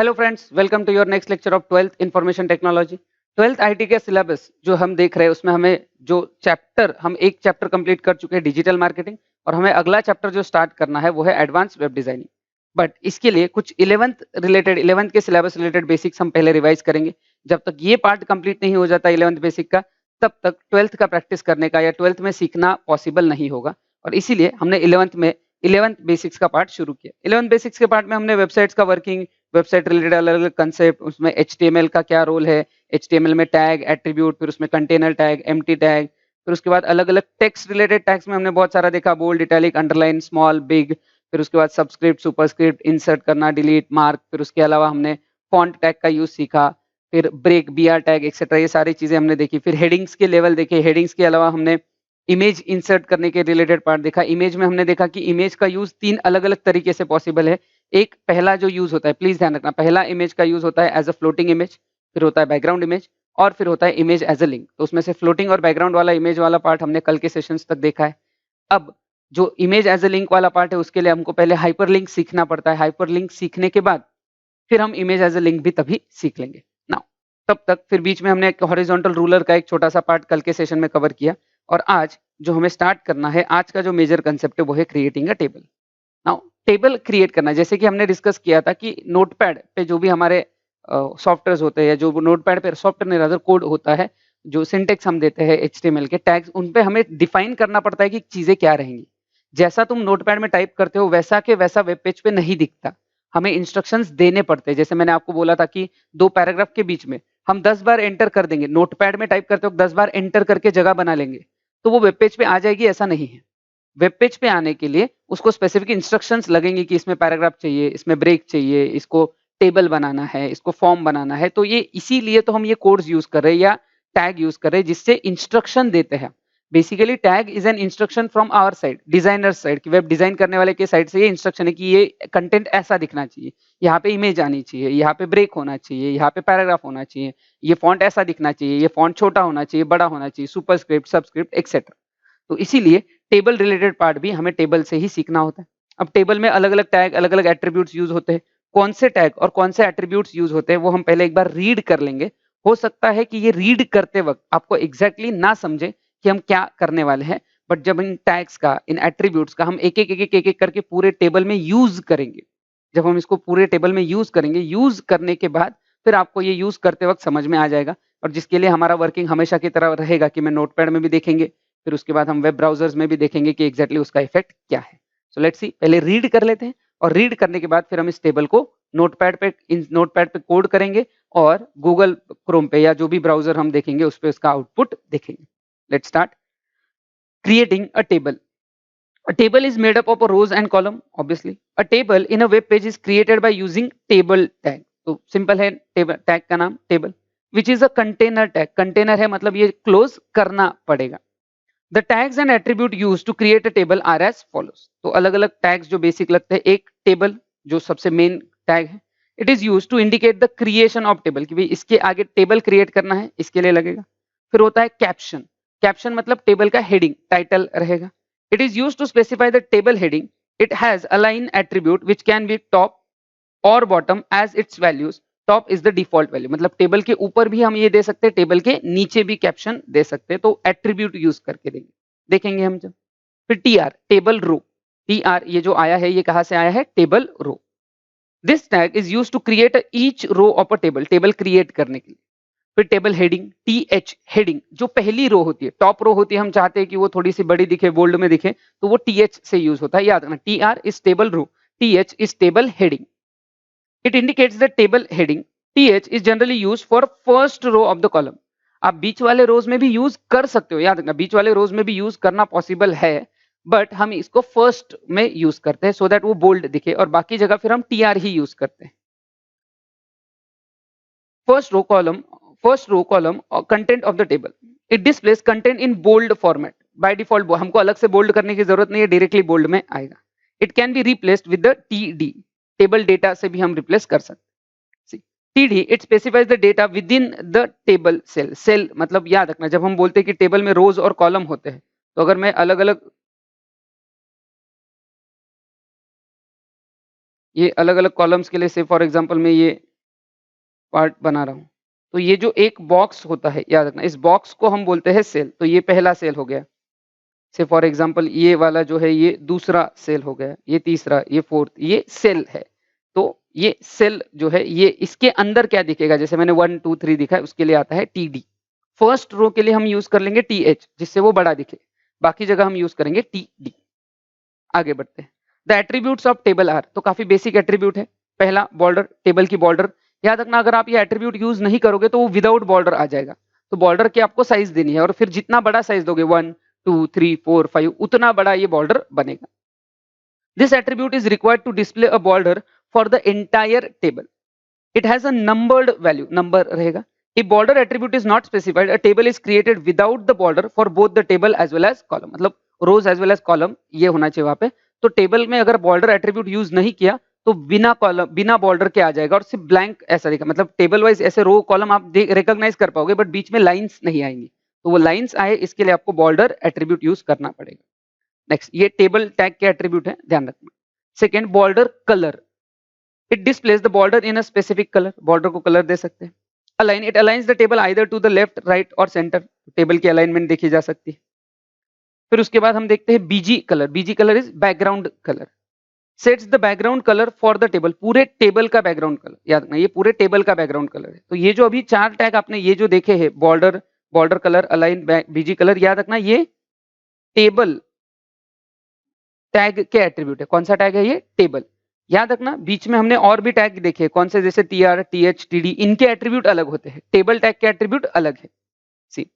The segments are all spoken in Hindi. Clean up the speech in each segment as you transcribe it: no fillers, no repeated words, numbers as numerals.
Hello friends, welcome to your next lecture of 12th information technology. 12th IT का सिलेबस जो हम देख रहे हैं उसमें हमें जो चैप्टर हम एक चैप्टर कंप्लीट कर चुके हैं डिजिटल मार्केटिंग, और हमें अगला चैप्टर जो स्टार्ट करना है वो है एडवांस वेब डिजाइनिंग। बट इसके लिए कुछ 11th के सिलेबस रिलेटेड बेसिक्स हम पहले रिवाइज करेंगे। जब तक ये पार्ट कंप्लीट नहीं हो जाता 11th बेसिक का, तब तक 12th का प्रैक्टिस करने का या 12th में सीखना पॉसिबल नहीं होगा। और इसीलिए हमने 11th बेसिक्स का पार्ट शुरू किया। 11th बेसिक्स के पार्ट में हमने वेबसाइट्स का वर्किंग, वेबसाइट रिलेटेड अलग अलग कंसेप्ट, उसमें एचटीएमएल का क्या रोल है, एचटीएमएल में टैग, एट्रीब्यूट, फिर उसमें कंटेनर टैग, एम्प्टी टैग, फिर उसके बाद अलग अलग टेक्स्ट रिलेटेड टैग्स में हमने बहुत सारा देखा, bold, italic, underline, small, big, फिर उसके बाद सबस्क्रिप्ट, सुपरस्क्रिप्ट, इंसर्ट करना, डिलीट, मार्क, फिर उसके अलावा हमने फॉन्ट टैग का यूज सीखा, फिर ब्रेक, बीआर टैग एक्सेट्रा, ये सारी चीजें हमने देखी। फिर हेडिंग्स के लेवल देखे, हेडिंग्स के अलावा हमने इमेज इंसर्ट करने के रिलेटेड पार्ट देखा। इमेज में हमने देखा कि इमेज का यूज 3 अलग अलग तरीके से पॉसिबल है। एक पहला जो यूज होता है, प्लीज ध्यान रखना, पहला इमेज का यूज होता है एज अ फ्लोटिंग इमेज, फिर होता है बैकग्राउंड इमेज, और फिर होता है इमेज एज अ लिंक। तो उसमें से फ्लोटिंग और बैकग्राउंड वाला इमेज वाला पार्ट हमने कल के सेशंस तक देखा है। अब जो इमेज एज अ लिंक वाला पार्ट है उसके लिए हमको पहले हाइपरलिंक सीखना पड़ता है। हाइपरलिंक सीखने के बाद फिर हम इमेज एज अ लिंक भी तभी सीख लेंगे। नाउ तब तक फिर बीच में हमने एक हॉरिजॉन्टल रूलर का एक छोटा सा पार्ट कल के सेशन में कवर किया, और आज जो हमें स्टार्ट करना है, आज का जो मेजर कंसेप्ट है वो है creating a table. Now table create करना, जैसे कि हमने डिस्कस किया था कि नोटपैड पे जो भी हमारे सॉफ्टवेयर होते हैं, जो नोटपैड पे सॉफ्टवेयर नहीं rather कोड होता है, जो सिंटेक्स हम देते हैं एचटीएमएल के टैग्स, उन पे हमें डिफाइन करना पड़ता है कि चीजें क्या रहेंगी। जैसा तुम नोटपैड में टाइप करते हो वैसा के वैसा वेब पेज पे नहीं दिखता, हमें इंस्ट्रक्शंस देने पड़ते हैं। जैसे मैंने आपको बोला था कि 2 पैराग्राफ के बीच में हम 10 बार एंटर कर देंगे, नोटपैड में टाइप करते हो 10 बार एंटर करके जगह बना लेंगे तो वो वेब पेज पे आ जाएगी, ऐसा नहीं है। वेब पेज पे आने के लिए उसको स्पेसिफिक इंस्ट्रक्शंस लगेंगे कि इसमें पैराग्राफ चाहिए, इसमें ब्रेक चाहिए, इसको टेबल बनाना है, इसको फॉर्म बनाना है। तो ये इसीलिए तो हम ये कोड्स यूज कर रहे हैं या टैग यूज कर रहे हैं जिससे इंस्ट्रक्शन देते हैं। Basically tag is an instruction from our side, designer side, की वेब डिजाइन करने वाले के साइड से ये इंस्ट्रक्शन है कि ये कंटेंट ऐसा दिखना चाहिए, यहाँ पे इमेज आनी चाहिए, यहाँ पे ब्रेक होना चाहिए, यहाँ पे पैराग्राफ होना चाहिए, ये फॉन्ट ऐसा दिखना चाहिए, ये फॉन्ट छोटा होना चाहिए, बड़ा होना चाहिए, सुपरस्क्रिप्ट, सबस्क्रिप्ट एक्सेट्रा। तो इसीलिए टेबल रिलेटेड पार्ट भी हमें टेबल से ही सीखना होता है। अब टेबल में अलग अलग टैग, अलग अलग एट्रीब्यूट्स यूज होते हैं। कौन से टैग और कौन से एट्रीब्यूट्स यूज होते हैं वो हम पहले एक बार रीड कर लेंगे। हो सकता है कि ये रीड करते वक्त आपको एग्जैक्टली ना समझे कि हम क्या करने वाले हैं, बट जब इन टैग्स का, इन एट्रीब्यूट्स का हम एक एक करके पूरे टेबल में यूज करेंगे, जब हम इसको पूरे टेबल में यूज करेंगे, यूज करने के बाद फिर आपको ये यूज करते वक्त समझ में आ जाएगा। और जिसके लिए हमारा वर्किंग हमेशा की तरह रहेगा कि मैं नोटपैड में भी देखेंगे, फिर उसके बाद हम वेब ब्राउजर्स में भी देखेंगे कि एग्जैक्टली उसका इफेक्ट क्या है। सो लेट्स सी, पहले रीड कर लेते हैं, और रीड करने के बाद फिर हम इस टेबल को नोटपैड पे कोड करेंगे, और गूगल क्रोम पे या जो भी ब्राउजर हम देखेंगे उस पे उसका आउटपुट देखेंगे। Let's start creating a table. A table is made up of a rows and column. Obviously, a table in a web page is created by using table tag. तो सिंपल है, टेबल टैग का नाम table, which is a container tag. Container है मतलब ये क्लोज करना पड़ेगा। The tags and attribute use to create a table are as follows. तो अलग अलग टैग्स जो बेसिक लगते हैं, एक टेबल जो सबसे मेन टैग है, it is use to indicate the creation of table, कि भाई इसके आगे टेबल क्रिएट करना है, इसके लिए लगेगा। फिर होता है कैप्शन। कैप्शन मतलब टेबल का हेडिंग, टाइटल रहेगा। It is used to specify the table heading. It has a line attribute which can be top or bottom as its values. Top is the default value, मतलब टेबल के ऊपर भी हम ये दे सकते हैं, टेबल के नीचे भी कैप्शन दे सकते हैं। तो एट्रीब्यूट यूज करके देखेंगे हम जब। फिर T R, table row. T R ये जो आया है ये कहाँ से आया है, table row. This tag is use to create each row of a table, table create करने के लिए। फिर table heading, T H, heading जो पहली रो होती है, टॉप रो होती है, हम चाहते हैं कि वो थोड़ी सी बड़ी दिखे, बोल्ड में दिखे, तो वो टी एच से यूज होता है, याद रखना। T R is table row, T H is table heading. It indicates the table heading. T H is generally use for first row of the column. आप बीच वाले रोज में भी यूज कर सकते हो, याद रखना बीच वाले रोज में भी यूज करना पॉसिबल है, बट हम इसको फर्स्ट में यूज करते हैं सो दैट वो बोल्ड दिखे, और बाकी जगह फिर हम टी आर ही यूज करते हैं। First row column or content of the table. It displays content in bold format. By default हमको अलग से बोल्ड करने की जरूरत नहीं है, डायरेक्टली बोल्ड में आएगा। It can be replaced with the TD. Table data से भी हम रिप्लेस कर सकते हैं। TD it specifies the data within the table cell. Cell मतलब याद रखना, जब हम बोलते हैं कि टेबल में रोज और कॉलम होते हैं, तो अगर मैं अलग अलग ये अलग अलग कॉलम्स के लिए से फॉर एग्जांपल मैं ये पार्ट बना रहा हूँ। तो ये जो एक बॉक्स होता है, याद रखना, इस बॉक्स को हम बोलते हैं सेल। तो ये पहला सेल हो गया, से फॉर एग्जांपल ये वाला जो है ये दूसरा सेल हो गया, ये तीसरा, ये फोर्थ, ये सेल है। तो ये सेल जो है ये इसके अंदर क्या दिखेगा, जैसे मैंने 1 2 3 दिखा है, उसके लिए आता है टीडी। फर्स्ट रो के लिए हम यूज कर लेंगे टीएच, जिससे वो बड़ा दिखे। बाकी जगह हम यूज करेंगे टीडी। आगे बढ़ते हैं। The attributes of table are, तो काफी बेसिक एट्रीब्यूट है। पहला बॉर्डर, टेबल की बॉर्डर। याद रखना, अगर आप ये एट्रीब्यूट यूज नहीं करोगे तो वो विदाउट बॉर्डर आ जाएगा। तो बॉर्डर की आपको साइज देनी है, और फिर जितना बड़ा साइज दोगे 1 2 3 4 5, उतना बड़ा ये बॉर्डर बनेगा। This attribute is required to display a border for the entire table. It has a numbered value, number रहेगा। If border attribute is not specified, a table is created without the border for both the table as well as column. मतलब rows as well as column ये होना चाहिए वहां पे। तो टेबल में अगर बॉर्डर एट्रीब्यूट यूज नहीं किया तो बिना कॉलम, बिना बॉर्डर के आ जाएगा, और सिर्फ ब्लैंक ऐसा दिखा, मतलब टेबल वाइज ऐसे रो कॉलम आप रिकॉग्नाइज कर पाओगे, बट बीच में लाइंस नहीं आएंगी। तो वो लाइंस आए, इसके लिए आपको बॉर्डर एट्रीब्यूट यूज करना पड़ेगा। नेक्स्ट, ये टेबल टैग के एट्रीब्यूट है, ध्यान रखना। Second, border colour. It displays the border in a specific colour, border को कलर दे सकते हैं। Align, it aligns the table either to the left, right और सेंटर। टेबल की अलाइनमेंट देखी जा सकती है। फिर उसके बाद हम देखते हैं BG colour. BG colour is background colour. Sets the background colour for the table, पूरे टेबल का बैकग्राउंड कलर। याद रखना, ये पूरे टेबल का बैकग्राउंड कलर है। तो ये जो अभी 4 टैग आपने ये जो देखे हैं, border, border colour, align, BG colour, याद रखना ये टेबल टैग के एट्रीब्यूट है। कौन सा टैग है ये? टेबल। याद रखना, बीच में हमने और भी टैग देखे, कौन से, जैसे टीआर, टीएच, टीडी, इनके एट्रीब्यूट अलग होते हैं, टेबल टैग के एट्रीब्यूट अलग है। See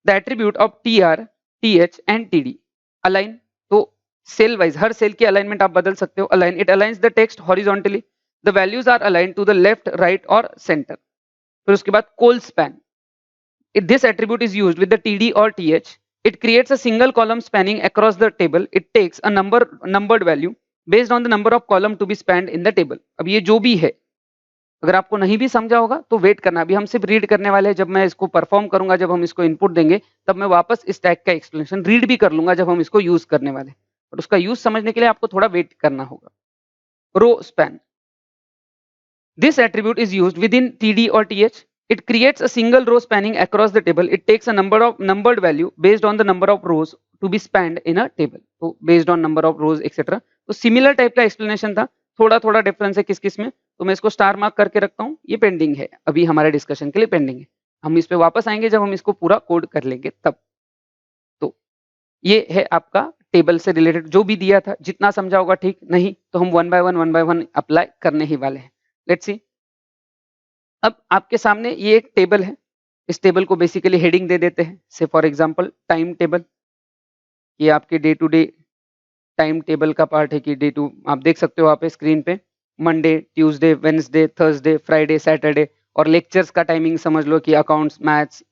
the attribute of TR, TH and TD align. तो सेल वाइज हर सेल की अलाइनमेंट आप बदल सकते हो। Align, it aligns the text horizontally, the values are align to the left, right और सेंटर। फिर उसके बाद col span, this attribute is used with the TD or TH. It creates a single column spanning across the table. It takes a numbered value based on the number of column to be spanned in the table. अब ये जो भी है, अगर आपको नहीं भी समझा होगा तो वेट करना, अभी हम सिर्फ रीड करने वाले हैं। जब मैं इसको परफॉर्म करूंगा, जब हम इसको इनपुट देंगे, तब मैं वापस इस टैग का एक्सप्लेनेशन रीड भी कर लूंगा जब हम इसको यूज करने वाले। और उसका यूज समझने के लिए आपको थोड़ा वेट करना होगा। Row span, this attribute is used within TD or TH. It creates a single row spanning across the table. It takes a numbered value based on the number of rows to be spanned in a table. So based on number of rows etc. तो सिमिलर टाइप का एक्सप्लेनेशन था, थोड़ा थोड़ा डिफरेंस है किस किस में। तो मैं इसको स्टार मार्क करके रखता हूँ, ये पेंडिंग है, अभी हमारे डिस्कशन के लिए पेंडिंग है। हम इस पे वापस आएंगे जब हम इसको पूरा कोड कर लेंगे तब। तो ये है आपका टेबल से रिलेटेड जो भी दिया था, जितना समझा होगा ठीक, नहीं तो हम वन बाय वन अप्लाई करने ही वाले हैं। Let's see. अब आपके सामने ये एक टेबल है, इस टेबल को बेसिकली हेडिंग दे देते हैं, से फॉर एग्जांपल टाइम टेबल। ये आपके day to day time table का पार्ट है कि डे टू, आप देख सकते हो आप स्क्रीन पे, Monday, Tuesday, Wednesday, Thursday, Friday, Saturday. और लेक्चर्स का टाइमिंग समझ लो कि accounts, maths,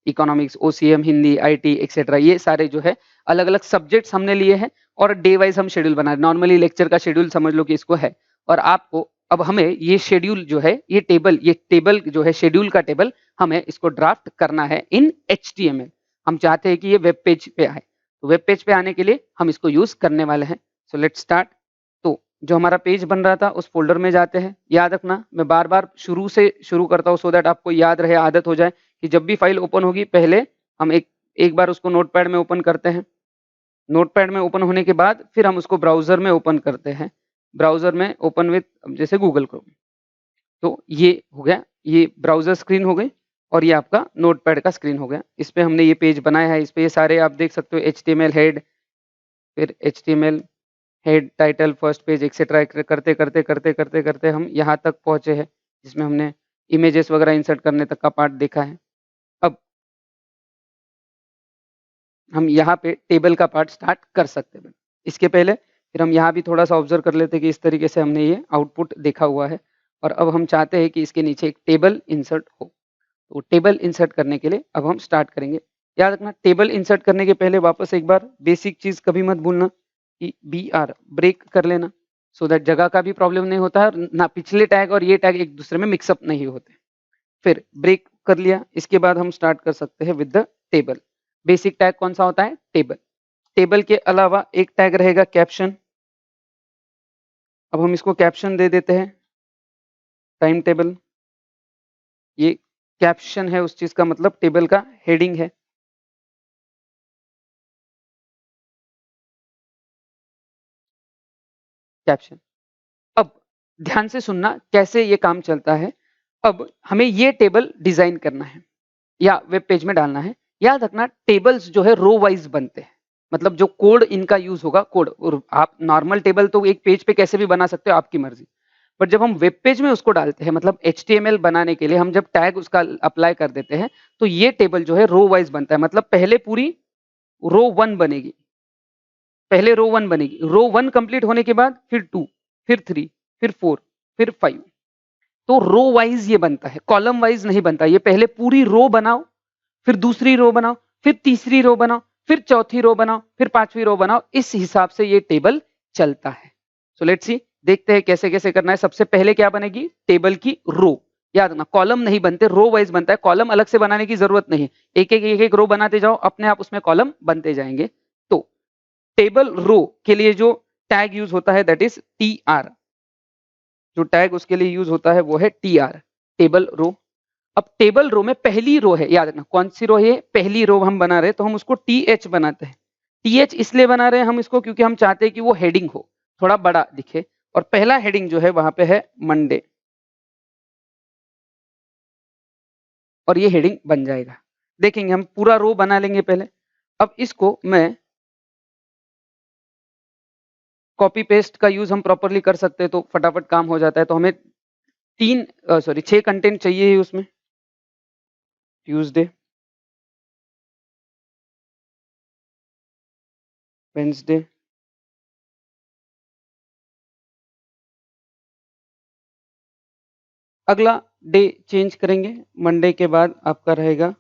economics, OCM, Hindi, IT etcetera, ये सारे जो है अलग अलग सब्जेक्ट्स हमने लिए हैं, और डे वाइज हम शेड्यूल बना रहे। नॉर्मली लेक्चर का शेड्यूल समझ लो कि इसको है, और आपको अब हमें ये शेड्यूल जो है, ये टेबल जो है, शेड्यूल का टेबल, हमें इसको ड्राफ्ट करना है इन HTML। हम चाहते हैं कि ये वेब पेज पे आए, तो वेब पेज पे आने के लिए हम इसको यूज करने वाले हैं। So let's start. तो जो हमारा पेज बन रहा था उस फोल्डर में जाते हैं। याद रखना, मैं बार बार शुरू से शुरू करता हूँ, सो दैट आपको याद रहे, आदत हो जाए कि जब भी फाइल ओपन होगी पहले हम एक बार उसको नोटपैड में ओपन करते हैं। नोटपैड में ओपन होने के बाद फिर हम उसको ब्राउजर में ओपन करते हैं। ब्राउजर में ओपन विथ, जैसे गूगल क्रोम। तो ये हो गया, ये ब्राउजर स्क्रीन हो गई, और ये आपका नोटपैड का स्क्रीन हो गया। इस पे हमने ये पेज बनाया है, इस पे ये सारे आप देख सकते हो, HTML हेड, फिर HTML head, title, first page etcetera करते करते करते करते करते हम यहाँ तक पहुंचे हैं, जिसमें हमने इमेजेस वगैरह इंसर्ट करने तक का पार्ट देखा है। अब हम यहाँ पे टेबल का पार्ट स्टार्ट कर सकते हैं। इसके पहले फिर हम यहाँ भी थोड़ा सा ऑब्जर्व कर लेते हैं कि इस तरीके से हमने ये आउटपुट देखा हुआ है, और अब हम चाहते हैं कि इसके नीचे एक टेबल इंसर्ट हो। तो टेबल इंसर्ट करने के लिए अब हम स्टार्ट करेंगे। याद रखना, टेबल इंसर्ट करने के पहले वापस एक बार बेसिक चीज कभी मत भूलना कि BR ब्रेक कर लेना, सो दैट जगह का भी प्रॉब्लम नहीं होता है, ना पिछले टैग और ये टैग एक दूसरे में मिक्सअप नहीं होते। फिर ब्रेक कर लिया, इसके बाद हम स्टार्ट कर सकते हैं with the table. Basic tag कौन सा होता है? टेबल। टेबल के अलावा एक टैग रहेगा कैप्शन। अब हम इसको कैप्शन दे देते हैं। टाइम टेबल, ये कैप्शन है उस चीज का, मतलब टेबल का हेडिंग है। कैप्शन। अब ध्यान से सुनना कैसे ये काम चलता है। अब हमें ये टेबल डिजाइन करना है या वेब पेज में डालना है। याद रखना टेबल्स जो है रो वाइज बनते हैं, मतलब जो कोड इनका यूज होगा कोड, और आप नॉर्मल टेबल तो एक पेज पे कैसे भी बना सकते हो आपकी मर्जी, बट जब हम वेब पेज में उसको डालते हैं, मतलब HTML बनाने के लिए हम जब टैग उसका अप्लाई कर देते हैं, तो ये टेबल जो है रो वाइज बनता है। मतलब पहले पूरी रो 1 बनेगी, पहले रो 1 बनेगी, रो 1 कंप्लीट होने के बाद फिर 2, फिर 3, फिर 4, फिर 5। तो रो वाइज ये बनता है, कॉलम वाइज नहीं बनता। ये पहले पूरी रो बनाओ, फिर दूसरी रो बनाओ, फिर तीसरी रो बनाओ, फिर चौथी रो बनाओ, फिर पांचवी रो बनाओ। इस हिसाब से ये टेबल चलता है। सो लेट्स सी, देखते हैं कैसे कैसे करना है। सबसे पहले क्या बनेगी, टेबल की रो। याद रखना कॉलम नहीं बनते, रो वाइज बनता है। कॉलम अलग से बनाने की जरूरत नहीं, एक एक रो बनाते जाओ, अपने आप उसमें कॉलम बनते जाएंगे। तो टेबल रो के लिए जो टैग यूज होता है दैट इज TR। जो टैग उसके लिए यूज होता है वो है TR, टेबल रो। अब टेबल रो में पहली रो है, याद रखना कौन सी रो है, पहली रो हम बना रहे हैं, तो हम उसको TH बनाते हैं। TH इसलिए बना रहे हैं हम इसको क्योंकि हम चाहते हैं कि वो हेडिंग हो, थोड़ा बड़ा दिखे। और पहला हेडिंग जो है वहां पे है मंडे, और ये हेडिंग बन जाएगा। देखेंगे हम पूरा रो बना लेंगे पहले। अब इसको मैं कॉपी पेस्ट का यूज हम प्रॉपरली कर सकते हैं, तो फटाफट काम हो जाता है। तो हमें 6 कंटेंट चाहिए ही उसमें। ट्यूसडे, वेंसडे, अगला डे चेंज करेंगे। मंडे के बाद आपका रहेगा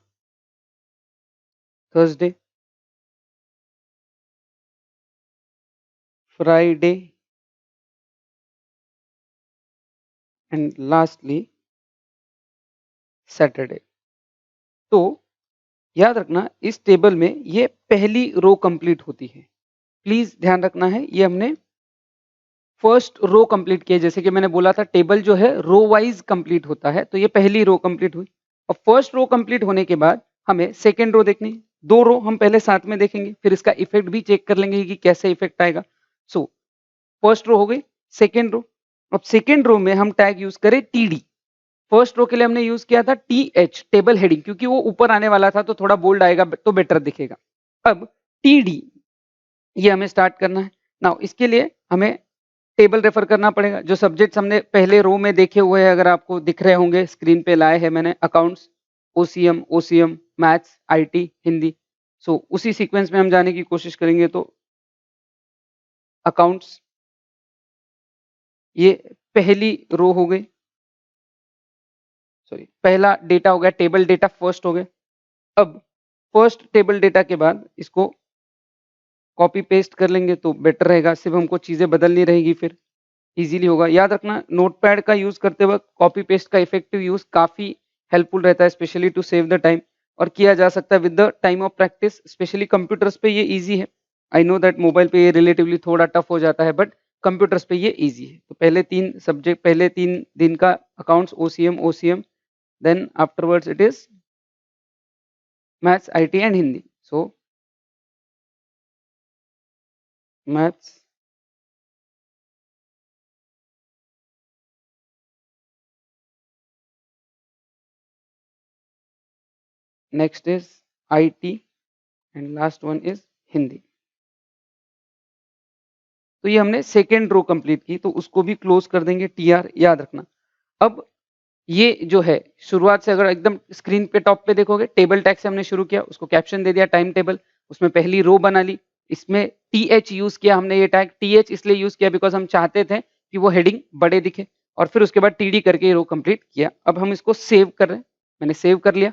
Thursday, Friday and lastly Saturday. तो याद रखना इस टेबल में ये पहली रो कंप्लीट होती है। प्लीज ध्यान रखना है, ये हमने फर्स्ट रो कंप्लीट किया। जैसे कि मैंने बोला था टेबल जो है रो वाइज कंप्लीट होता है, तो ये पहली रो कंप्लीट हुई। और फर्स्ट रो कंप्लीट होने के बाद हमें सेकेंड रो देखनी है। 2 रो हम पहले साथ में देखेंगे, फिर इसका इफेक्ट भी चेक कर लेंगे कि कैसे इफेक्ट आएगा। सो फर्स्ट रो हो गई, सेकेंड रो। अब सेकेंड रो में हम टैग यूज करें TD। फर्स्ट रो के लिए हमने यूज किया था TH, टेबल हेडिंग, क्योंकि वो ऊपर आने वाला था तो थोड़ा बोल्ड आएगा तो बेटर दिखेगा। अब TD ये हमें स्टार्ट करना है। नाउ इसके लिए हमें टेबल रेफर करना पड़ेगा। जो सब्जेक्ट्स हमने पहले रो में देखे हुए हैं, अगर आपको दिख रहे होंगे स्क्रीन पे लाए हैं मैंने, accounts, OCM, maths, IT, Hindi. So उसी सीक्वेंस में हम जाने की कोशिश करेंगे। तो अकाउंट्स ये पहली रो हो गई, सॉरी पहला डेटा हो गया, टेबल डेटा फर्स्ट हो गए। अब फर्स्ट टेबल डेटा के बाद इसको कॉपी पेस्ट कर लेंगे तो बेटर रहेगा, सिर्फ हमको चीजें बदलनी रहेगी, फिर इजीली होगा। याद रखना नोटपैड का यूज करते वक्त कॉपी पेस्ट का इफेक्टिव यूज काफी हेल्पफुल रहता है, specially to save the time. और किया जा सकता है with the time of practice, specially computers पे ये इजी है। आई नो दैट मोबाइल पे ये रिलेटिवली थोड़ा टफ हो जाता है, बट कंप्यूटर्स पे ये इजी है। तो पहले 3 सब्जेक्ट, पहले 3 दिन का accounts, OCM, then afterwards it is maths, IT and Hindi. So maths, next is IT and last one is Hindi. तो ये हमने सेकेंड रो कंप्लीट की, तो उसको भी क्लोज कर देंगे TR, याद रखना। अब ये जो है शुरुआत से अगर एकदम स्क्रीन पे टॉप पे देखोगे, टेबल टैग से हमने शुरू किया, उसको कैप्शन दे दिया टाइम टेबल, उसमें पहली रो बना ली। इसमें TH यूज किया हमने, ये टैग TH इसलिए यूज किया बिकॉज हम चाहते थे कि वो हेडिंग बड़े दिखे। और फिर उसके बाद TD करके ये रो कंप्लीट किया। अब हम इसको सेव कर रहे हैं, मैंने सेव कर लिया।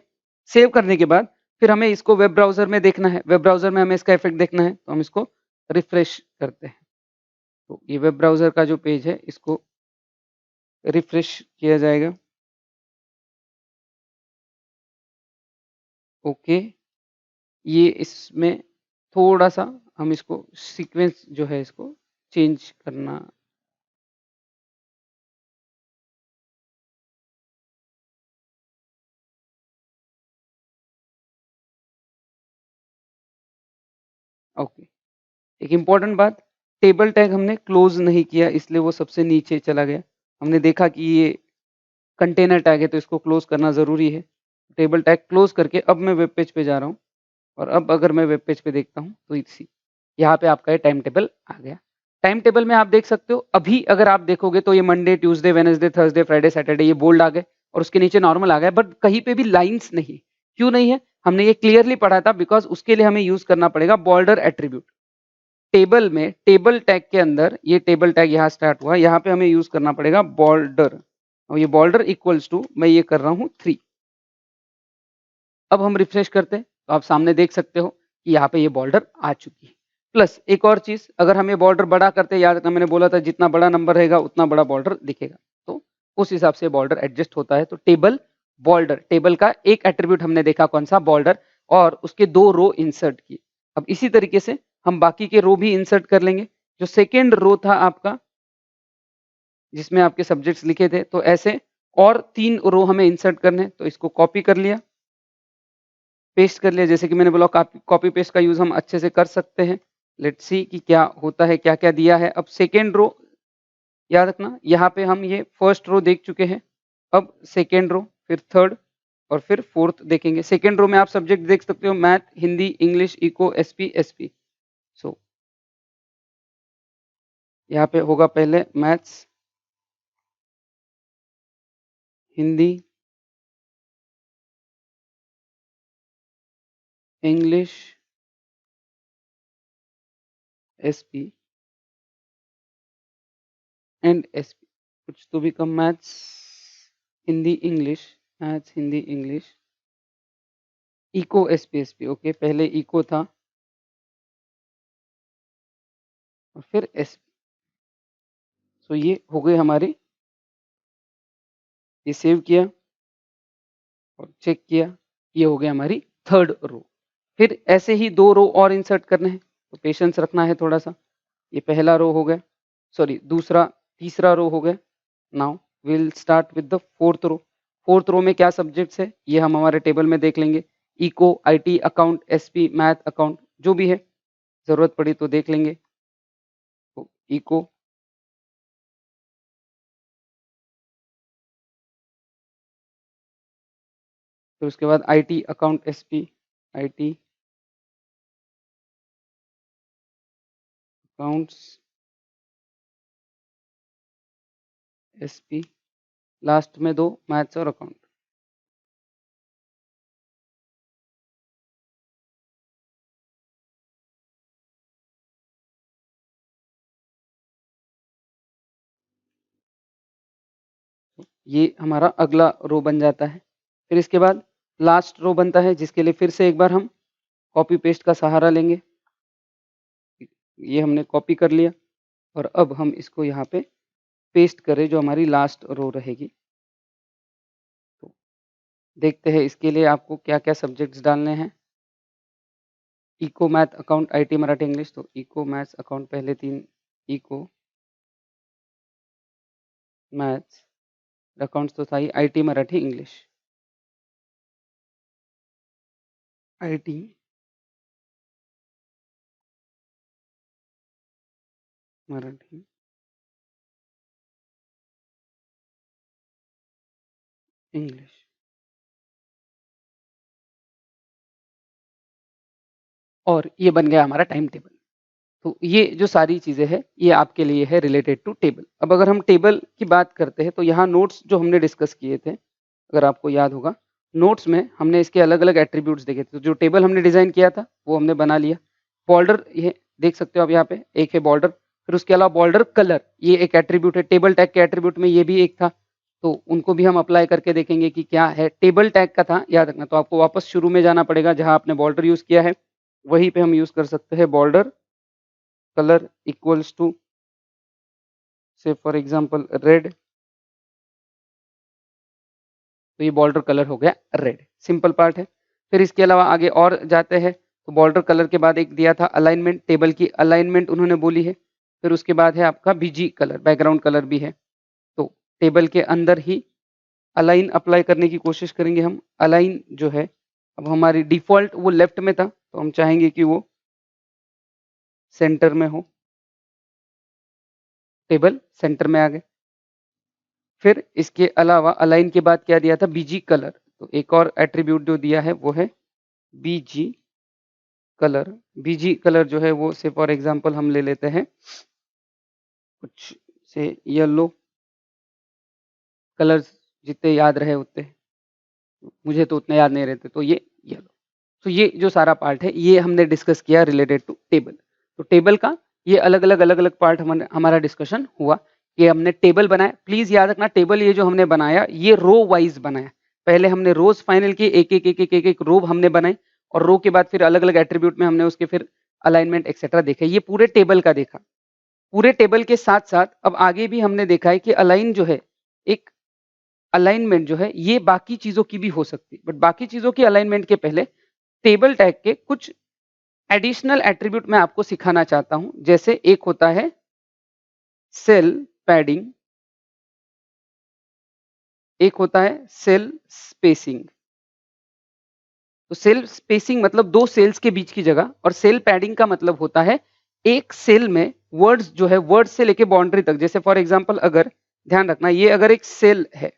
सेव करने के बाद फिर हमें इसको वेब ब्राउजर में देखना है, वेब ब्राउजर में हमें इसका इफेक्ट देखना है, तो हम इसको रिफ्रेश करते हैं। तो ये वेब ब्राउजर का जो पेज है इसको रिफ्रेश किया जाएगा। ओके, ये इसमें थोड़ा सा हम इसको सीक्वेंस जो है इसको चेंज करना ओके, एक इम्पोर्टेंट बात, टेबल टैग हमने क्लोज नहीं किया इसलिए वो सबसे नीचे चला गया। हमने देखा कि ये कंटेनर टैग है तो इसको क्लोज करना ज़रूरी है। टेबल टैग क्लोज करके अब मैं वेब पेज पे जा रहा हूँ और अब अगर मैं वेब पेज पे देखता हूँ तो इसी यहाँ पे आपका ये टाइम टेबल आ गया। टाइम टेबल में आप देख सकते हो, अभी अगर आप देखोगे तो ये Monday, Tuesday, Wednesday, Thursday, Friday, Saturday ये बोल्ड आ गए और उसके नीचे नॉर्मल आ गया, बट कहीं पे भी लाइन्स नहीं। क्यों नहीं है? हमने ये क्लियरली पढ़ा था, बिकॉज़ उसके लिए हमें यूज़ करना पड़ेगा बॉर्डर एट्रीब्यूट। टेबल में टेबल टैग के अंदर ये टेबल टैग यहाँ स्टार्ट हुआ, यहाँ पे हमें यूज़ करना पड़ेगा बॉर्डर और ये बॉर्डर इक्वल्स टू मैं ये कर रहा हूँ 3। अब हम रिफ्रेश करते हैं तो आप सामने देख सकते हो कि यहाँ पे ये बॉर्डर आ चुकी है। प्लस एक और चीज़, अगर हम ये बॉर्डर बड़ा करते हैं, याद रखना मैंने बोला था जितना बड़ा नंबर रहेगा उतना बड़ा बॉर्डर दिखेगा, तो उस हिसाब से बॉर्डर एडजस्ट होता है। तो टेबल बॉर्डर, टेबल का एक एट्रीब्यूट हमने देखा कौन सा, बॉर्डर, और उसके 2 रो इंसर्ट किए। अब इसी तरीके से हम बाकी के रो भी इंसर्ट कर लेंगे। जो सेकेंड रो था आपका जिसमें आपके सब्जेक्ट्स लिखे थे, तो ऐसे और 3 रो हमें इंसर्ट करने हैं, तो इसको कॉपी कर लिया, पेस्ट कर लिया। जैसे कि मैंने बोला कॉपी पेस्ट का यूज़ हम अच्छे से कर सकते हैं। लेट्स सी कि क्या होता है, क्या-क्या दिया है। अब सेकंड रो याद रखना, यहाँ पे हम ये फर्स्ट रो देख चुके हैं। अब सेकंड रो, फिर थर्ड और फिर फोर्थ देखेंगे। सेकंड रो में आप सब्जेक्ट देख सकते हो, math, Hindi, English, eco, SP, SP. So यहाँ पे होगा पहले maths, Hindi, English, SP and SP. कुछ तो भी कम, maths, Hindi, English, maths, Hindi, English, eco, SP, SP. Okay, पहले इको था और फिर एसपी। सो ये हो गई हमारी, ये सेव किया और चेक किया, ये हो गया हमारी थर्ड रो। फिर ऐसे ही 2 रो और इंसर्ट करने हैं, तो पेशेंस रखना है थोड़ा सा। ये पहला रो हो गया, सॉरी दूसरा, तीसरा रो हो गया। Now we will start with the fourth row. Fourth row में क्या सब्जेक्ट्स है ये हम हमारे टेबल में देख लेंगे। Eco, IT, account, SP, math, account, जो भी है, जरूरत पड़ी तो देख लेंगे। तो इको, फिर उसके बाद IT, account, SP, IT, accounts, SP, last में 2 मैथ्स और अकाउंट। ये हमारा अगला रो बन जाता है। फिर इसके बाद लास्ट रो बनता है, जिसके लिए फिर से एक बार हम कॉपी पेस्ट का सहारा लेंगे। ये हमने कॉपी कर लिया और अब हम इसको यहाँ पे पेस्ट करें, जो हमारी लास्ट रो रहेगी। तो देखते हैं इसके लिए आपको क्या-क्या सब्जेक्ट्स डालने हैं। Eco, math, account, IT, Marathi, English. तो इको, मैथ्स, अकाउंट पहले 3, इको, मैथ्स, अकाउंट्स तो था ही, IT, Marathi, English, IT, Marathi, English. और ये बन गया हमारा टाइम टेबल। तो ये जो सारी चीज़ें हैं, ये आपके लिए है रिलेटेड टू टेबल। अब अगर हम टेबल की बात करते हैं, तो यहाँ नोट्स जो हमने डिस्कस किए थे, अगर आपको याद होगा, नोट्स में हमने इसके अलग-अलग एट्रीब्यूट्स देखे थे। तो जो टेबल हमने डिज़ाइन किया था, वो हमने बना लिया। बॉर्डर ये देख सकते हो आप यहाँ पे, एक है बॉर्डर, फिर उसके अलावा बॉर्डर कलर, ये एक एट्रीब्यूट है। टेबल टैग के एट्रीब्यूट में ये भी एक था, तो उनको भी हम अप्लाई करके देखेंगे कि क्या है। टेबल टैग का था, याद रखना, तो आपको वापस शुरू में जाना पड़ेगा, जहाँ आपने बॉर्डर यूज़ किया है, वहीं पे हम यूज़ कर सकते हैं बॉर्डर कलर इक्वल्स टू, से फॉर एग्जांपल रेड। तो ये बॉर्डर कलर हो गया रेड, सिंपल पार्ट है। फिर इसके अलावा आगे और जाते हैं, तो बॉर्डर कलर के बाद एक दिया था अलाइनमेंट, टेबल की अलाइनमेंट उन्होंने बोली है। फिर उसके बाद है आपका बीजी कलर, बैकग्राउंड कलर भी है। तो टेबल के अंदर ही अलाइन अप्लाई करने की कोशिश करेंगे हम। अलाइन जो है, अब हमारी डिफ़ॉल्ट वो लेफ्ट में था, तो हम चाहेंगे कि वो सेंटर में हो, टेबल सेंटर में आ गए। फिर इसके अलावा अलाइन के बाद क्या दिया था, बीजी कलर। तो एक और एट्रीब्यूट जो दिया है वो है बीजी कलर। बीजी कलर जो है वो से फॉर एग्जांपल हम ले लेते हैं कुछ से येलो कलर्स, जितने याद रहे उतने, मुझे तो उतने याद नहीं रहते, तो ये येलो। तो ये जो सारा पार्ट है ये हमने डिस्कस किया रिलेटेड टू टेबल। तो टेबल का ये अलग अलग पार्ट हमारा डिस्कशन हुआ कि हमने टेबल बनाया। प्लीज याद रखना, टेबल ये जो हमने बनाया ये रो वाइज बनाया। पहले हमने रोज फाइनल की, एक रो हमने बनाई, और रो के बाद फिर अलग अलग एट्रीब्यूट में हमने उसके फिर अलाइनमेंट एक्सेट्रा देखे। ये पूरे टेबल का देखा। पूरे टेबल के साथ साथ अब आगे भी हमने देखा है कि अलाइन जो है, एक अलाइनमेंट जो है ये बाकी चीजों की भी हो सकती है, बट बाकी चीजों की अलाइनमेंट के पहले टेबल टैग के कुछ एडिशनल एट्रीब्यूट मैं आपको सिखाना चाहता हूं। जैसे एक होता है सेल पैडिंग, एक होता है सेल स्पेसिंग। तो सेल स्पेसिंग मतलब दो सेल्स के बीच की जगह, और सेल पैडिंग का मतलब होता है एक सेल में वर्ड्स जो है, वर्ड से लेके बाउंड्री तक। जैसे फॉर एग्जांपल अगर ध्यान रखना, ये अगर एक सेल है,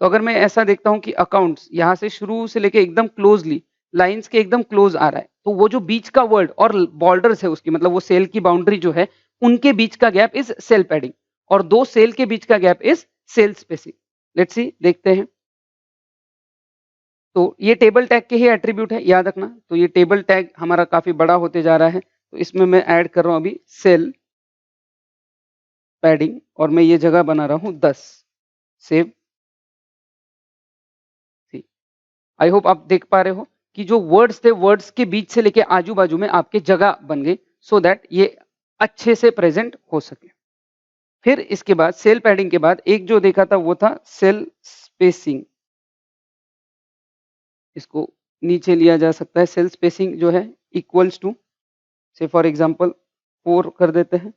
तो अगर मैं ऐसा देखता हूं कि अकाउंट्स यहां से शुरू से लेके एकदम क्लोजली लाइंस के एकदम क्लोज आ रहा है, तो वो जो बीच का वर्ड और बॉर्डर्स है उसकी, मतलब वो सेल की बाउंड्री जो है, उनके बीच का गैप इज सेल पैडिंग, और दो सेल के बीच का gap is cell spacing. Let's see, देखते हैं। तो ये टेबल टैग के ही एट्रीब्यूट है, याद रखना। तो ये टेबल टैग हमारा काफी बड़ा होते जा रहा है, तो इसमें मैं ऐड कर रहा हूं अभी सेल पैडिंग, और मैं ये जगह बना रहा हूं 10। सेव। आई होप आप देख पा रहे हो कि जो वर्ड्स थे, वर्ड्स के बीच से लेके आजू बाजू में आपके जगह बन गई, सो दैट ये अच्छे से प्रेजेंट हो सके। फिर इसके बाद सेल पैडिंग के बाद एक जो देखा था वो था सेल स्पेसिंग। इसको नीचे लिया जा सकता है। सेल स्पेसिंग जो है इक्वल्स टू, से फॉर एग्जांपल 4 कर देते हैं।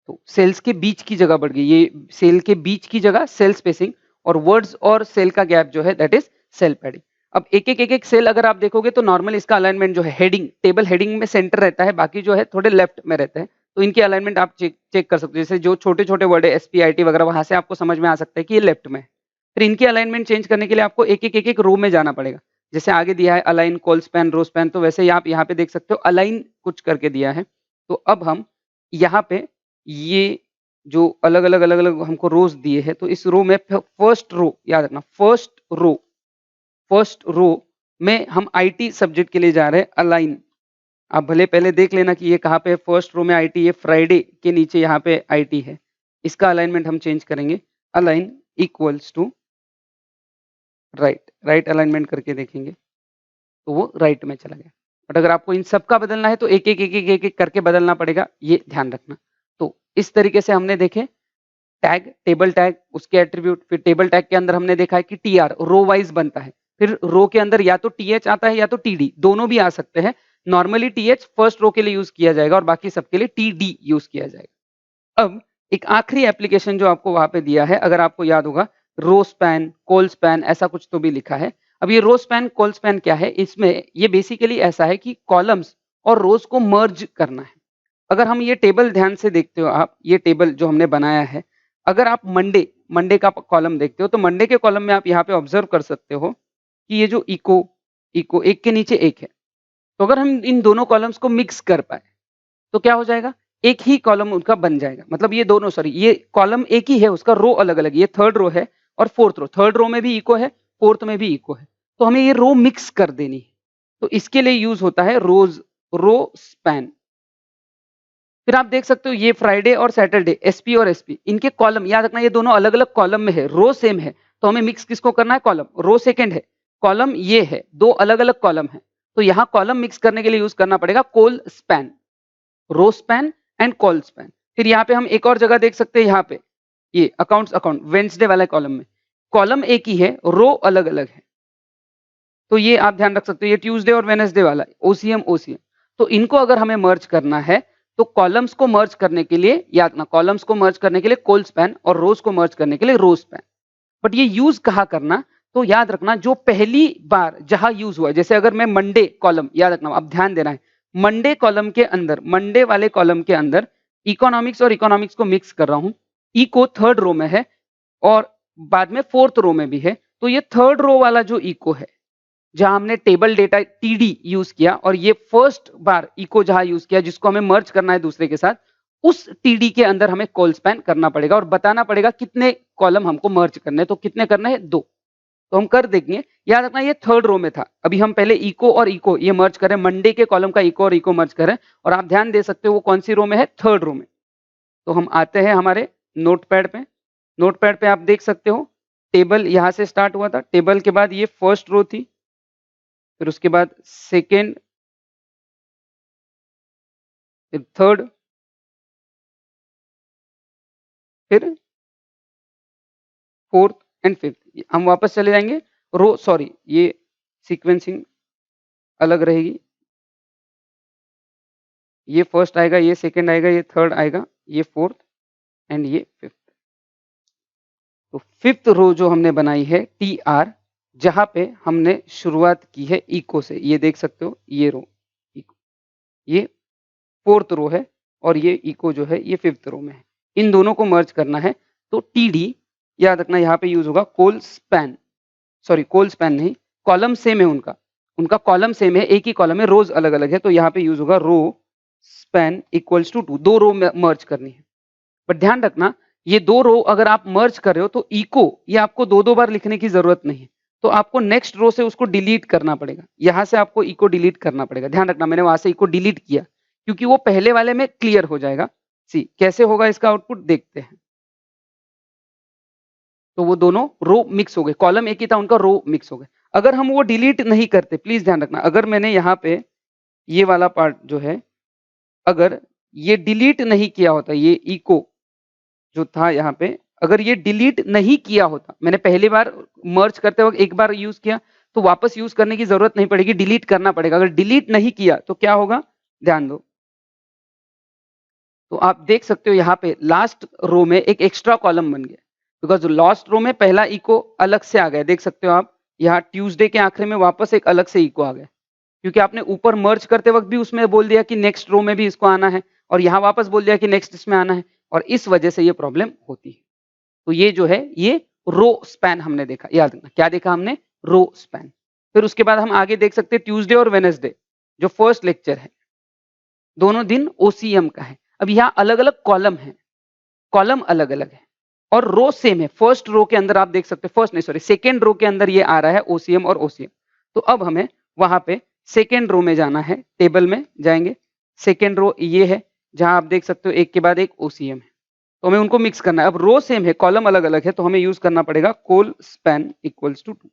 तो सेल्स के बीच की जगह बढ़ गई, ये सेल के बीच की जगह सेल स्पेसिंग, और वर्ड्स और सेल का गैप जो है दैट इज सेल पैडिंग। अब एक सेल अगर आप देखोगे तो नॉर्मल इसका अलाइनमेंट जो है हेडिंग, टेबल हेडिंग में सेंटर रहता है, बाकी जो है थोड़े लेफ्ट में रहते हैं। तो इनकी अलाइनमेंट आप चेक कर सकते हो। जैसे जो छोटे छोटे वर्ड है SPIT वगैरह, वहां से आपको समझ में आ सकता है कि ये लेफ्ट में है। फिर इनकी अलाइनमेंट चेंज करने के लिए आपको एक रो में जाना पड़ेगा। जैसे आगे दिया है align col span row span, तो वैसे ही आप यहाँ पे देख सकते हो अलाइन कुछ करके दिया है। तो अब हम यहाँ पे ये जो अलग अलग हमको रोज दिए हैं, तो इस रो में फर्स्ट रो, याद रखना फर्स्ट रो में हम IT सब्जेक्ट के लिए जा रहे हैं अलाइन। आप भले पहले देख लेना कि ये कहाँ पे है। फर्स्ट रो में IT, ये फ्राइडे के नीचे यहाँ पे IT है। इसका अलाइनमेंट हम चेंज करेंगे, align equals to right alignment करके देखेंगे तो वो राइट में चला गया। बट अगर आपको इन सब का बदलना है तो एक करके बदलना पड़ेगा, ये ध्यान रखना। तो इस तरीके से हमने देखे टैग, टेबल टैग, उसके एट्रीब्यूट। फिर टेबल टैग के अंदर हमने देखा है कि TR रो वाइज बनता है। फिर रो के अंदर या तो TH आता है या तो TD, दोनों भी आ सकते हैं। नॉर्मली TH फर्स्ट रो के लिए यूज किया जाएगा और बाकी सबके लिए TD यूज किया जाएगा। अब एक आखिरी एप्लीकेशन जो आपको वहां पे दिया है, अगर आपको याद होगा, रो स्पैन, कॉल स्पैन, ऐसा कुछ तो भी लिखा है। अब ये रो स्पैन, कॉल स्पैन क्या है, इसमें ये बेसिकली ऐसा है कि कॉलम्स और रोज को मर्ज करना है। अगर हम ये टेबल ध्यान से देखते हो, आप ये टेबल जो हमने बनाया है, अगर आप मंडे का कॉलम देखते हो, तो मंडे के कॉलम में आप यहाँ पे ऑब्जर्व कर सकते हो कि ये जो इको एक के नीचे एक है। तो अगर हम इन दोनों कॉलम्स को मिक्स कर पाए तो क्या हो जाएगा, एक ही कॉलम उनका बन जाएगा। मतलब ये दोनों, सॉरी, ये कॉलम एक ही है, उसका रो अलग अलग। ये थर्ड रो है और फोर्थ रो, थर्ड रो में भी इको है, फोर्थ में भी इको है, तो हमें ये रो मिक्स कर देनी है। तो इसके लिए यूज होता है रो स्पैन। फिर आप देख सकते हो ये फ्राइडे और सैटरडे, SP और SP, इनके कॉलम याद रखना, ये दोनों अलग अलग कॉलम में है, रो सेम है, तो हमें मिक्स किसको करना है, कॉलम। रो सेकंड है, कॉलम ये है, दो अलग अलग कॉलम है, तो यहाँ कॉलम मिक्स करने के लिए यूज करना पड़ेगा col span, row span and col span. फिर यहाँ पे हम एक और जगह देख सकते हैं, यहाँ पे ये अकाउंट वेंसडे वाले कॉलम में कॉलम एक ही है, रो अलग अलग है। तो ये आप ध्यान रख सकते हो, ये ट्यूसडे और वेडनेसडे वाला OCM। तो इनको अगर हमें मर्ज करना है तो कॉलम्स को मर्ज करने के लिए, याद रखना, कॉलम्स को मर्ज करने के लिए कॉल स्पैन और रोज को मर्ज करने के लिए रो स्पैन। बट ये यूज कहाँ करना, तो याद रखना जो पहली बार जहां यूज हुआ, जैसे अगर मैं मंडे कॉलम, याद रखना अब ध्यान देना है, मंडे कॉलम के अंदर, मंडे वाले कॉलम के अंदर इकोनॉमिक्स और इकोनॉमिक्स को मिक्स कर रहा हूं, इको थर्ड रो में है और बाद में फोर्थ रो में भी है, तो ये थर्ड रो वाला जो इको है जहां हमने टेबल डेटा टीडी यूज किया और ये फर्स्ट बार इको जहां यूज किया जिसको हमें मर्ज करना है दूसरे के साथ, उस टीडी के अंदर हमें कॉल स्पैन करना पड़ेगा और बताना पड़ेगा कितने कॉलम हमको मर्ज करने हैं। तो कितने करने हैं? 2। तो हम कर देंगे। याद रखना ये थर्ड रो में था, अभी हम पहले इको और इको ये मर्ज करें, मंडे के कॉलम का इको और इको मर्ज करें, और आप ध्यान दे सकते हो वो कौन सी रो में है? थर्ड रो में। तो हम आते हैं हमारे नोटपैड पे, नोटपैड पे आप देख सकते हो टेबल यहां से स्टार्ट हुआ था, टेबल के बाद ये फर्स्ट रो थी, फिर उसके बाद सेकेंड, फिर थर्ड, फिर फोर्थ एंड फिफ्थ। हम वापस चले जाएंगे रो, सॉरी ये सीक्वेंसिंग अलग रहेगी, ये फर्स्ट आएगा, ये सेकंड आएगा, ये थर्ड आएगा, ये फोर्थ एंड ये फिफ्थ। तो फिफ्थ रो जो हमने बनाई है टी आर, जहां पे हमने शुरुआत की है इको से, ये देख सकते हो ये रो इको, ये फोर्थ रो है और ये इको जो है ये फिफ्थ रो में है, इन दोनों को मर्ज करना है। तो टीडी याद रखना यहाँ पे यूज होगा कोल स्पैन, सॉरी कोल स्पैन नहीं, कॉलम सेम है उनका, उनका कॉलम सेम है, एक ही कॉलम है, रोज अलग अलग है, तो यहाँ पे यूज होगा रो स्पैन इक्वल्स टू 2, 2 रो मर्ज करनी है। बट ध्यान रखना ये 2 रो अगर आप मर्ज कर रहे हो तो इको ये आपको 2-2 बार लिखने की जरूरत नहीं है, तो आपको नेक्स्ट रो से उसको डिलीट करना पड़ेगा, यहां से आपको इको डिलीट करना पड़ेगा। ध्यान रखना मैंने वहां से इको डिलीट किया क्योंकि वो पहले वाले में क्लियर हो जाएगा। सी कैसे होगा इसका आउटपुट देखते हैं। तो वो दोनों रो मिक्स हो गए, कॉलम एक ही था उनका, रो मिक्स हो गए। अगर हम वो डिलीट नहीं करते, प्लीज ध्यान रखना, अगर मैंने यहाँ पे ये वाला पार्ट जो है अगर ये डिलीट नहीं किया होता, ये इको जो था यहाँ पे अगर ये डिलीट नहीं किया होता, मैंने पहली बार मर्ज करते वक्त एक बार यूज किया तो वापस यूज करने की जरूरत नहीं पड़ेगी, डिलीट करना पड़ेगा। अगर डिलीट नहीं किया तो क्या होगा ध्यान दो, तो आप देख सकते हो यहाँ पे लास्ट रो में एक एक्स्ट्रा कॉलम बन गया, बिकॉज लास्ट रो में पहला इको अलग से आ गया, देख सकते हो आप यहाँ ट्यूसडे के आखिरी में वापस एक अलग से इको आ गया, क्योंकि आपने ऊपर मर्ज करते वक्त भी उसमें बोल दिया कि नेक्स्ट रो में भी इसको आना है और यहाँ वापस बोल दिया कि नेक्स्ट इसमें आना है, और इस वजह से ये प्रॉब्लम होती है। तो ये जो है ये रो स्पैन हमने देखा, याद रखना क्या देखा हमने? Row span. फिर उसके बाद हम आगे देख सकते हैं ट्यूसडे और वेडनेसडे जो फर्स्ट लेक्चर है, दोनों दिन ओसीएम का है। अब यहाँ अलग अलग कॉलम है, कॉलम अलग अलग है और रो सेम है। फर्स्ट रो के अंदर आप देख सकते हैं, फर्स्ट नहीं सॉरी सेकेंड रो के अंदर ये आ रहा है ओसीएम और ओसीएम। तो अब हमें वहां पे सेकेंड रो में जाना है, टेबल में जाएंगे, सेकेंड रो ये है जहां आप देख सकते हो एक के बाद एक ओसीएम है, तो हमें उनको मिक्स करना है। अब रो सेम है, कॉलम अलग अलग है, तो हमें यूज करना पड़ेगा कोल स्पैन इक्वल्स टू 2।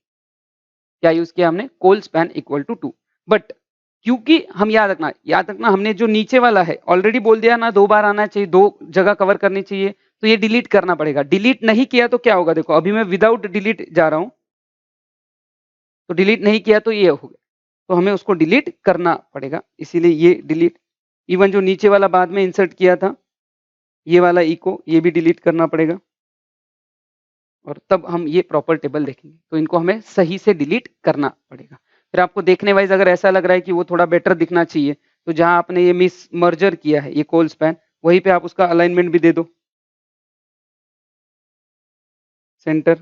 क्या यूज किया हमने? कोल स्पैन इक्वल टू 2। बट क्योंकि हम याद रखना हमने जो नीचे वाला है ऑलरेडी बोल दिया ना 2 बार आना चाहिए, 2 जगह कवर करनी चाहिए, तो ये डिलीट करना पड़ेगा। डिलीट नहीं किया तो क्या होगा? देखो अभी मैं विदाउट डिलीट जा रहा हूं, तो डिलीट नहीं किया तो ये हो गया, तो हमें उसको डिलीट करना पड़ेगा, इसीलिए ये डिलीट। इवन जो नीचे वाला बाद में इंसर्ट किया था ये वाला इको, ये भी डिलीट करना पड़ेगा, और तब हम ये प्रॉपर टेबल देखेंगे। तो इनको हमें सही से डिलीट करना पड़ेगा। फिर आपको देखने वाइज अगर ऐसा लग रहा है कि वो थोड़ा बेटर दिखना चाहिए, तो जहां आपने ये मिस मर्जर किया है ये कोल स्पैन, वहीं पे आप उसका अलाइनमेंट भी दे दो, सेंटर,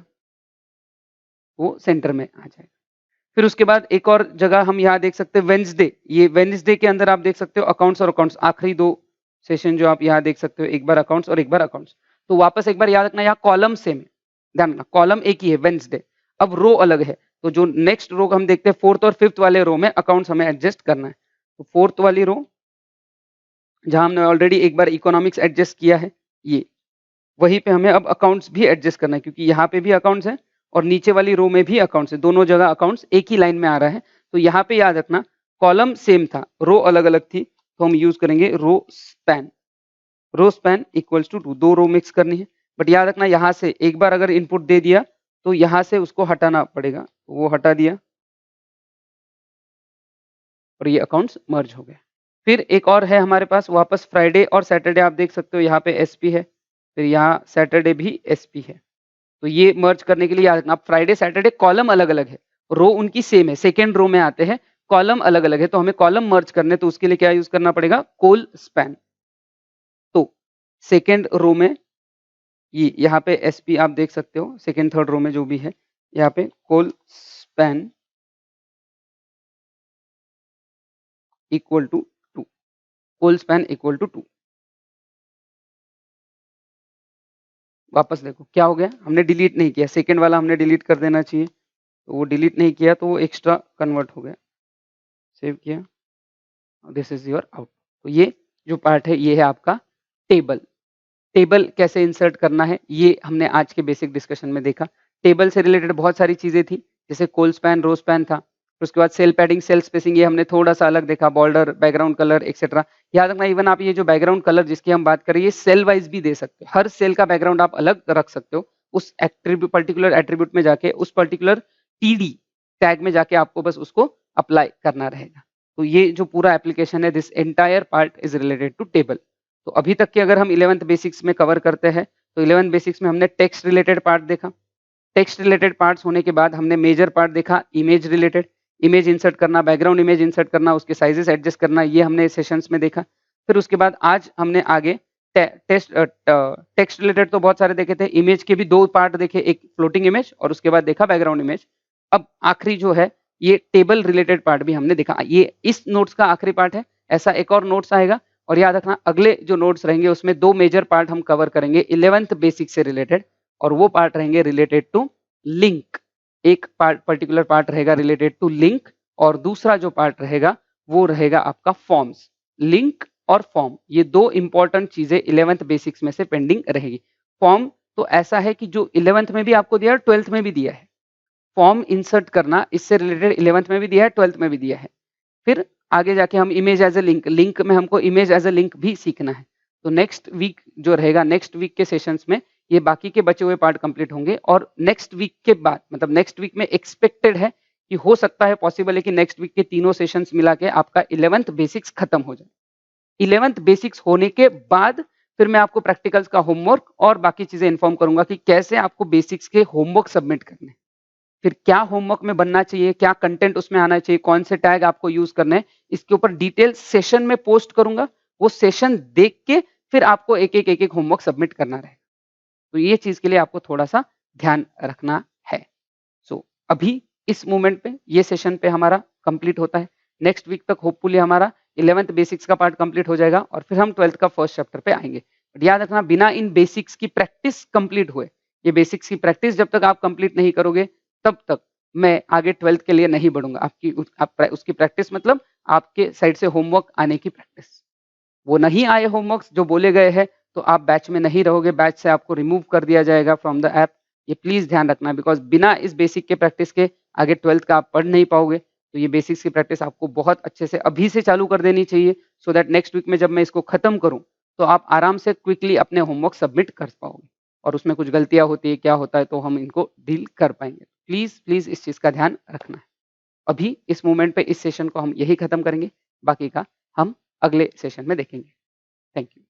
वो सेंटर में आ जाएगा। फिर उसके बाद एक और जगह हम यहाँ देख सकते हैं वेडनेसडे, ये वेडनेसडे के अंदर आप देख सकते हो अकाउंट्स और अकाउंट्स, आखिरी 2 सेशन जो आप यहाँ देख सकते हो, एक बार अकाउंट्स और एक बार अकाउंट्स। तो वापस एक बार याद रखना यहाँ कॉलम सेम है, ध्यान रखना कॉलम एक ही है वेडनेसडे, अब रो अलग है। तो जो नेक्स्ट रो हम देखते हैं फोर्थ और फिफ्थ वाले रो में अकाउंट्स हमें एडजस्ट करना है। तो फोर्थ वाली रो जहां हमने ऑलरेडी एक बार इकोनॉमिक्स एडजस्ट किया है, ये वहीं पे हमें अब अकाउंट्स भी एडजस्ट करना है, क्योंकि यहाँ पे भी अकाउंट्स है और नीचे वाली रो में भी अकाउंट्स है, दोनों जगह अकाउंट्स एक ही लाइन में आ रहा है। तो यहाँ पे याद रखना कॉलम सेम था, रो अलग अलग थी, तो हम यूज करेंगे row span. Row span equals to 2, 2 row mix करनी है। बट याद रखना यहाँ से एक बार अगर इनपुट दे दिया तो यहाँ से उसको हटाना पड़ेगा, वो हटा दिया और ये अकाउंट्स मर्ज हो गए। फिर एक और है हमारे पास वापस फ्राइडे और सैटरडे, आप देख सकते हो यहाँ पे एसपी है, फिर यहाँ सैटरडे भी एसपी है। तो ये मर्ज करने के लिए याद रखना, फ्राइडे सैटरडे कॉलम अलग अलग है, रो उनकी सेम है, सेकेंड रो में आते हैं, कॉलम अलग अलग है, तो हमें कॉलम मर्ज करने, तो उसके लिए क्या यूज करना पड़ेगा, कोल स्पैन। तो सेकेंड रो में ये यहाँ पे एसपी आप देख सकते हो, सेकेंड थर्ड रो में जो भी है, यहाँ पे col span equal to 2, col span equal to 2। वापस देखो क्या हो गया, हमने डिलीट नहीं किया, सेकेंड वाला हमने डिलीट कर देना चाहिए, तो वो डिलीट नहीं किया, तो वो एक्स्ट्रा कन्वर्ट हो गया, सेव किया, दिस इज योर आउट। तो ये जो पार्ट है ये है आपका टेबल। टेबल कैसे इंसर्ट करना है ये हमने आज के बेसिक डिस्कशन में देखा। टेबल से रिलेटेड बहुत सारी चीजें थी, जैसे कोल स्पैन, रो स्पैन था, फिर उसके बाद सेल पैडिंग, सेल स्पेसिंग, ये हमने थोड़ा सा अलग देखा, बॉर्डर, बैकग्राउंड कलर एक्सेट्रा। याद रखना, इवन आप ये जो बैकग्राउंड कलर जिसकी हम बात करें, ये सेल वाइज भी दे सकते हो, हर सेल का बैकग्राउंड आप अलग रख सकते हो, उस एट्रीब्यूट, पर्टिकुलर एट्रीब्यूट में जाके, उस पर्टिकुलर टीडी टैग में जाके आपको बस उसको अप्लाई करना रहेगा। तो ये जो पूरा एप्लीकेशन है, this entire part is related to table. तो अभी तक के अगर हम 11th बेसिक्स में कवर करते हैं, तो 11th बेसिक्स में हमने टेक्स्ट रिलेटेड पार्ट देखा, टेक्स्ट रिलेटेड पार्ट्स होने के बाद हमने मेजर पार्ट देखा, इमेज रिलेटेड, इमेज इंसर्ट करना, बैकग्राउंड इमेज इंसर्ट करना, उसके साइजेस एडजस्ट करना, ये हमने सेशंस में देखा। फिर उसके बाद आज हमने आगे टेक्स्ट रिलेटेड तो बहुत सारे देखे थे, इमेज के भी 2 पार्ट देखे, एक फ्लोटिंग इमेज और उसके बाद देखा बैकग्राउंड इमेज। अब आखिरी जो है ये टेबल रिलेटेड पार्ट भी हमने देखा, ये इस नोट्स का आखिरी पार्ट है, ऐसा एक और नोट्स आएगा। और याद रखना, अगले जो नोट्स रहेंगे उसमें 2 मेजर पार्ट हम कवर करेंगे 11th बेसिक से रिलेटेड, और वो पार्ट रहेंगे रिलेटेड टू लिंक। एक पार्ट, पर्टिकुलर पार्ट रहेगा रिलेटेड टू लिंक, और दूसरा जो पार्ट रहेगा वो रहेगा आपका फॉर्म्स। लिंक और फॉर्म, ये 2 इंपॉर्टेंट चीजें 11th बेसिक्स में से पेंडिंग रहेगी। फॉर्म तो ऐसा है कि जो 11th में भी आपको दिया है, 12th में भी दिया है, फॉर्म इंसर्ट करना इससे रिलेटेड 11th में भी दिया है, 12th में भी दिया है। फिर आगे जाके हम image as a link, link में हमको इमेज एज ए लिंक भी सीखना है। तो नेक्स्ट वीक जो रहेगा, नेक्स्ट वीक के सेशंस में ये बाकी के बचे हुए पार्ट कंप्लीट होंगे, और नेक्स्ट वीक के बाद, मतलब नेक्स्ट वीक में एक्सपेक्टेड है कि हो सकता है, पॉसिबल है कि नेक्स्ट वीक के तीनों सेशंस मिला के आपका 11th बेसिक्स खत्म हो जाए। 11th बेसिक्स होने के बाद फिर मैं आपको प्रैक्टिकल्स का होमवर्क और बाकी चीजें इन्फॉर्म करूंगा कि कैसे आपको बेसिक्स के होमवर्क सबमिट करने, फिर क्या होमवर्क में बनना चाहिए, क्या कंटेंट उसमें आना चाहिए, कौन से टैग आपको यूज करने हैं, इसके ऊपर डिटेल सेशन में पोस्ट करूंगा। वो सेशन देख के फिर आपको एक एक होमवर्क सबमिट करना रहेगा। तो ये चीज के लिए आपको थोड़ा सा ध्यान रखना है। सो अभी इस मोमेंट पे ये सेशन पे हमारा कंप्लीट होता है। नेक्स्ट वीक तक होपफुली हमारा 11th बेसिक्स का पार्ट कंप्लीट हो जाएगा, और फिर हम 12th का फर्स्ट चैप्टर पे आएंगे। बट याद रखना, बिना इन बेसिक्स की प्रैक्टिस कंप्लीट हुए, ये बेसिक्स की प्रैक्टिस जब तक आप कंप्लीट नहीं करोगे, तब तक मैं आगे 12th के लिए नहीं बढ़ूंगा। उसकी प्रैक्टिस मतलब आपके साइड से होमवर्क आने की प्रैक्टिस। वो नहीं आए होमवर्क्स जो बोले गए हैं, तो आप बैच में नहीं रहोगे, बैच से आपको रिमूव कर दिया जाएगा फ्रॉम द ऐप। ये प्लीज ध्यान रखना, बिकॉज बिना इस बेसिक के प्रैक्टिस के आगे 12th का आप पढ़ नहीं पाओगे। तो ये बेसिक्स की प्रैक्टिस आपको बहुत अच्छे से अभी से चालू कर देनी चाहिए, सो दैट नेक्स्ट वीक में जब मैं इसको खत्म करूं, तो आप आराम से क्विकली अपने होमवर्क सबमिट कर पाओगे, और उसमें कुछ गलतियां होती है, क्या होता है, तो हम इनको डील कर पाएंगे। प्लीज प्लीज इस चीज का ध्यान रखना है। अभी इस मोमेंट पे इस सेशन को हम यही खत्म करेंगे, बाकी का हम अगले सेशन में देखेंगे। Thank you.